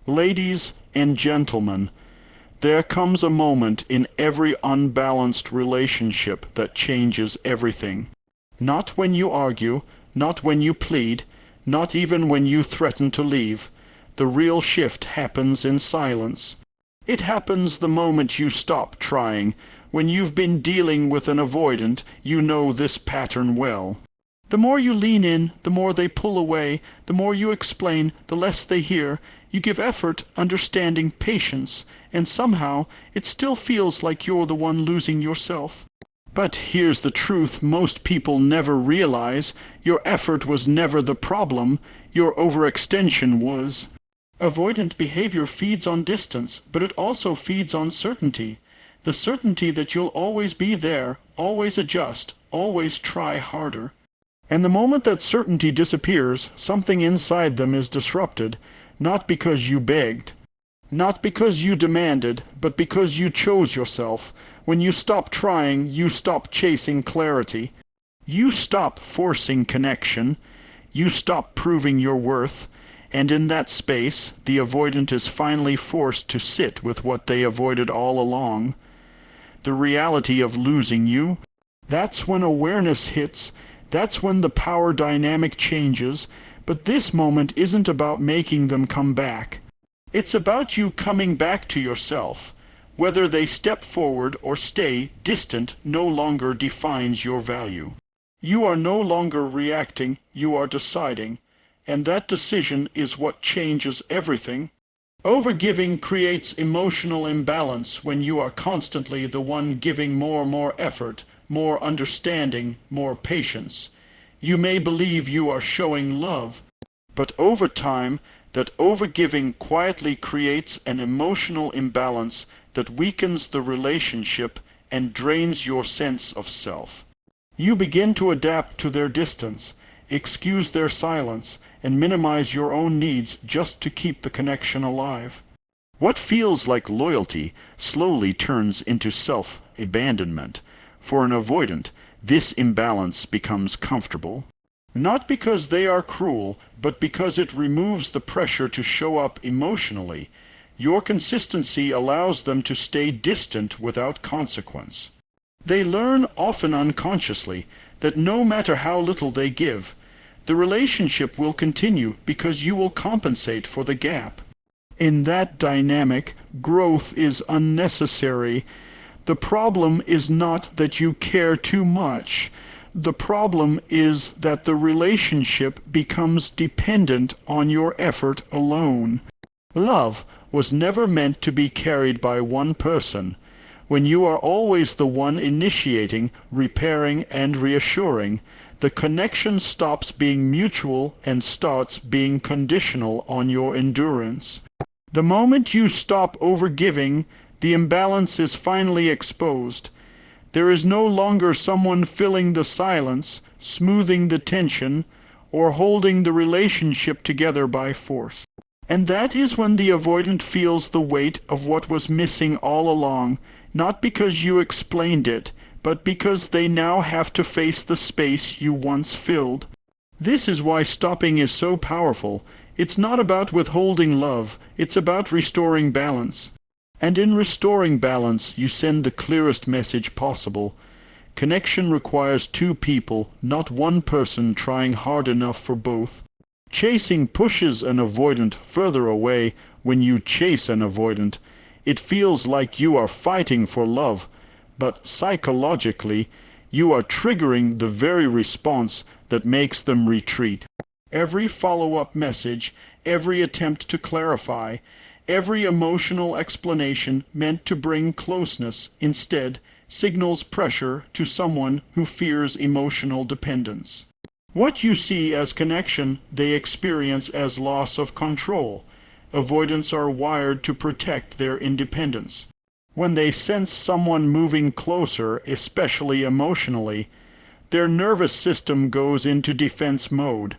Ladies and gentlemen, there comes a moment in every unbalanced relationship that changes everything. Not when you argue, not when you plead, not even when you threaten to leave. The real shift happens in silence. It happens the moment you stop trying. When you've been dealing with an avoidant, you know this pattern well. The more you lean in, the more they pull away. The more you explain, the less they hear. You give effort, understanding, patience, and somehow it still feels like you're the one losing yourself. But here's the truth most people never realize. Your effort was never the problem. Your overextension was. Avoidant behavior feeds on distance, but it also feeds on certainty. The certainty that you'll always be there, always adjust, always try harder. And the moment that certainty disappears, something inside them is disrupted, not because you begged, not because you demanded, but because you chose yourself. When you stop trying, you stop chasing clarity. You stop forcing connection. You stop proving your worth. And in that space, the avoidant is finally forced to sit with what they avoided all along. The reality of losing you. That's when awareness hits. That's when the power dynamic changes. But this moment isn't about making them come back. It's about you coming back to yourself. Whether they step forward or stay distant no longer defines your value. You are no longer reacting, you are deciding. And that decision is what changes everything. Overgiving creates emotional imbalance when you are constantly the one giving more effort, more understanding, more patience. You may believe you are showing love, but over time, that overgiving quietly creates an emotional imbalance that weakens the relationship and drains your sense of self. You begin to adapt to their distance, excuse their silence, and minimize your own needs just to keep the connection alive. What feels like loyalty slowly turns into self-abandonment. For an avoidant, this imbalance becomes comfortable. Not because they are cruel, but because it removes the pressure to show up emotionally. Your consistency allows them to stay distant without consequence. They learn, often unconsciously, that no matter how little they give, the relationship will continue because you will compensate for the gap. In that dynamic, growth is unnecessary. The problem is not that you care too much. The problem is that the relationship becomes dependent on your effort alone. Love was never meant to be carried by one person. When you are always the one initiating, repairing, and reassuring, the connection stops being mutual and starts being conditional on your endurance. The moment you stop overgiving, the imbalance is finally exposed. There is no longer someone filling the silence, smoothing the tension, or holding the relationship together by force. And that is when the avoidant feels the weight of what was missing all along, not because you explained it, but because they now have to face the space you once filled. This is why stopping is so powerful. It's not about withholding love, it's about restoring balance. And in restoring balance, you send the clearest message possible. Connection requires two people, not one person trying hard enough for both. Chasing pushes an avoidant further away. When you chase an avoidant, it feels like you are fighting for love, but psychologically, you are triggering the very response that makes them retreat. Every follow-up message, every attempt to clarify, every emotional explanation meant to bring closeness instead signals pressure to someone who fears emotional dependence. What you see as connection, they experience as loss of control. Avoidants are wired to protect their independence. When they sense someone moving closer, especially emotionally, their nervous system goes into defense mode.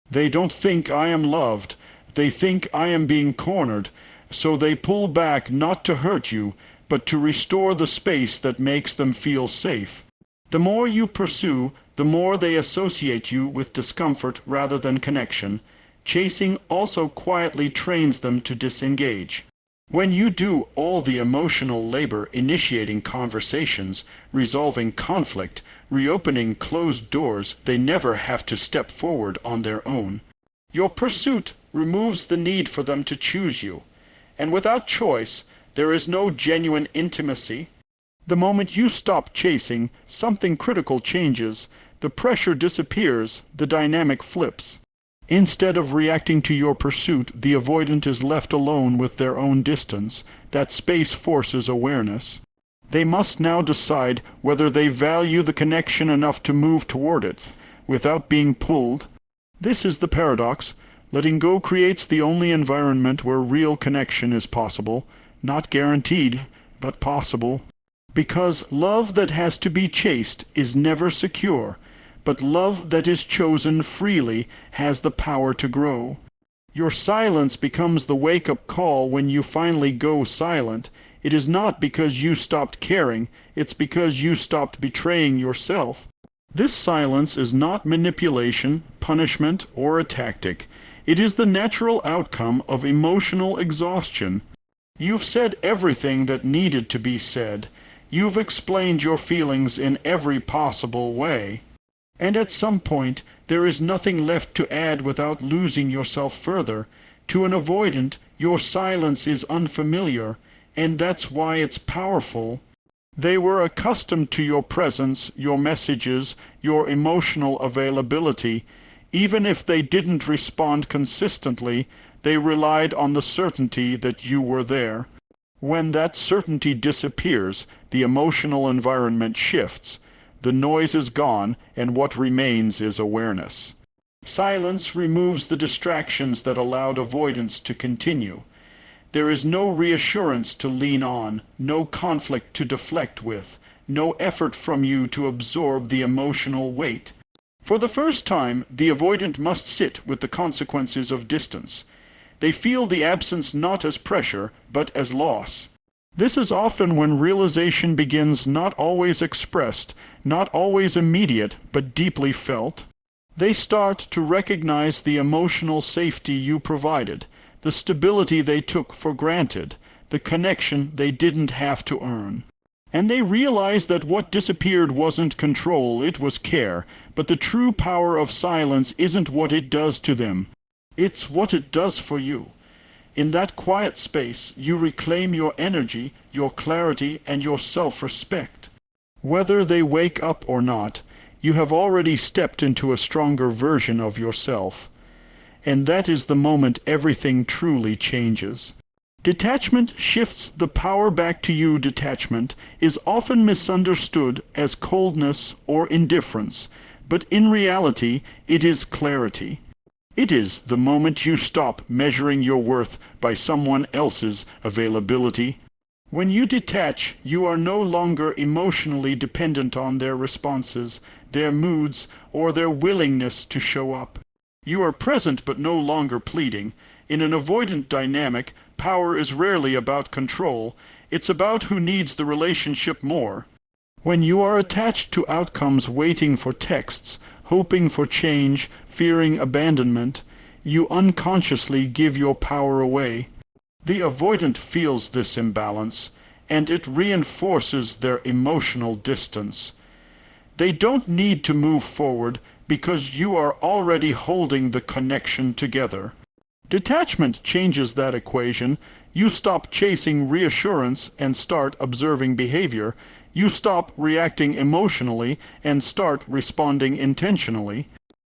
They don't think I am loved, they think I am being cornered, so they pull back not to hurt you, but to restore the space that makes them feel safe. The more you pursue, the more they associate you with discomfort rather than connection, Chasing also quietly trains them to disengage. When you do all the emotional labor initiating conversations, resolving conflict, reopening closed doors, they never have to step forward on their own. Your pursuit removes the need for them to choose you, and without choice, there is no genuine intimacy. The moment you stop chasing, something critical changes, the pressure disappears, the dynamic flips. Instead of reacting to your pursuit, the avoidant is left alone with their own distance. That space forces awareness. They must now decide whether they value the connection enough to move toward it, without being pulled. This is the paradox. Letting go creates the only environment where real connection is possible, not guaranteed, but possible. Because love that has to be chased is never secure, but love that is chosen freely has the power to grow. Your silence becomes the wake-up call when you finally go silent. It is not because you stopped caring, it's because you stopped betraying yourself. This silence is not manipulation, punishment, or a tactic. It is the natural outcome of emotional exhaustion. You've said everything that needed to be said. You've explained your feelings in every possible way. And at some point, there is nothing left to add without losing yourself further. To an avoidant, your silence is unfamiliar, and that's why it's powerful. They were accustomed to your presence, your messages, your emotional availability. Even if they didn't respond consistently, they relied on the certainty that you were there. When that certainty disappears, the emotional environment shifts. The noise is gone, and what remains is awareness. Silence removes the distractions that allowed avoidance to continue. There is no reassurance to lean on, no conflict to deflect with, no effort from you to absorb the emotional weight. For the first time, the avoidant must sit with the consequences of distance. They feel the absence not as pressure, but as loss. This is often when realization begins, not always expressed, not always immediate, but deeply felt. They start to recognize the emotional safety you provided, the stability they took for granted, the connection they didn't have to earn. And they realize that what disappeared wasn't control, it was care, but the true power of silence isn't what it does to them. It's what it does for you. In that quiet space, you reclaim your energy, your clarity, and your self-respect. Whether they wake up or not, you have already stepped into a stronger version of yourself. And that is the moment everything truly changes. Detachment shifts the power back to you. Detachment is often misunderstood as coldness or indifference, but in reality, it is clarity. It is the moment you stop measuring your worth by someone else's availability. When you detach, you are no longer emotionally dependent on their responses, their moods, or their willingness to show up. You are present but no longer pleading. In an avoidant dynamic, power is rarely about control. It's about who needs the relationship more. When you are attached to outcomes, waiting for texts, hoping for change, fearing abandonment, you unconsciously give your power away. The avoidant feels this imbalance, and it reinforces their emotional distance. They don't need to move forward because you are already holding the connection together. Detachment changes that equation. You stop chasing reassurance and start observing behavior. You stop reacting emotionally and start responding intentionally.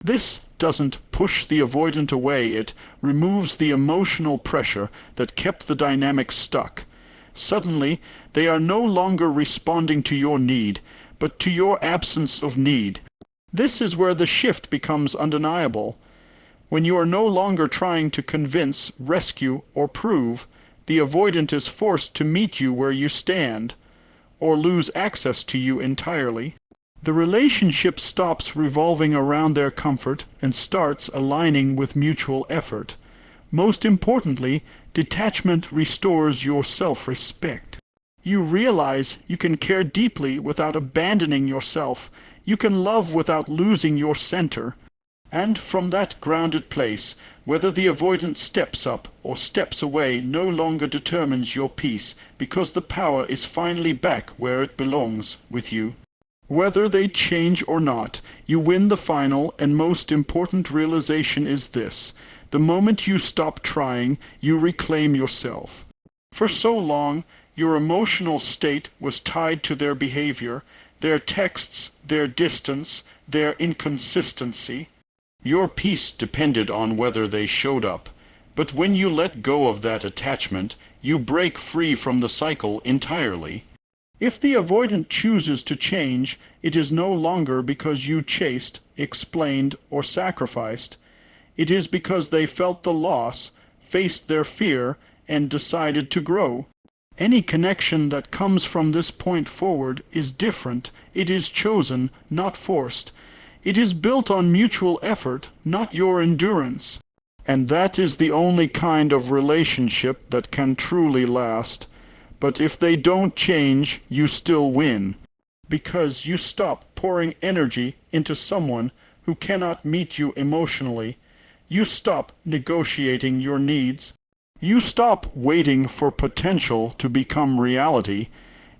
This doesn't push the avoidant away, it removes the emotional pressure that kept the dynamic stuck. Suddenly, they are no longer responding to your need, but to your absence of need. This is where the shift becomes undeniable. When you are no longer trying to convince, rescue, or prove, the avoidant is forced to meet you where you stand, or lose access to you entirely. The relationship stops revolving around their comfort and starts aligning with mutual effort. Most importantly, detachment restores your self-respect. You realize you can care deeply without abandoning yourself. You can love without losing your center. And from that grounded place, Whether the avoidant steps up or steps away no longer determines your peace, because the power is finally back where it belongs, with you. Whether they change or not, you win the final and most important realization is this: the moment you stop trying, you reclaim yourself. For so long, your emotional state was tied to their behavior, their texts, their distance, their inconsistency. Your peace depended on whether they showed up. But when you let go of that attachment, you break free from the cycle entirely. If the avoidant chooses to change, it is no longer because you chased, explained, or sacrificed. It is because they felt the loss, faced their fear, and decided to grow. Any connection that comes from this point forward is different. It is chosen, not forced. It is built on mutual effort, not your endurance. And that is the only kind of relationship that can truly last. But if they don't change, you still win. Because you stop pouring energy into someone who cannot meet you emotionally. You stop negotiating your needs. You stop waiting for potential to become reality.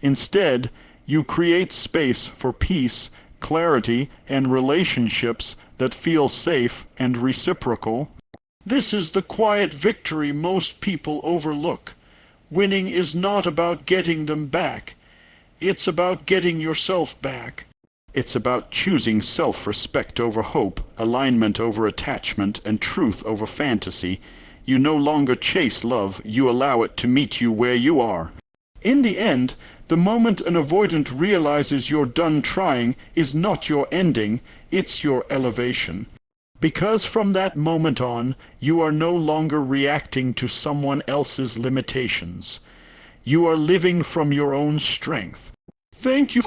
Instead, you create space for peace, clarity, and relationships that feel safe and reciprocal. This is the quiet victory most people overlook. Winning is not about getting them back. It's about getting yourself back. It's about choosing self-respect over hope, alignment over attachment, and truth over fantasy. You no longer chase love, you allow it to meet you where you are. In the end, the moment an avoidant realizes you're done trying is not your ending, it's your elevation. Because from that moment on, you are no longer reacting to someone else's limitations. You are living from your own strength. Thank you.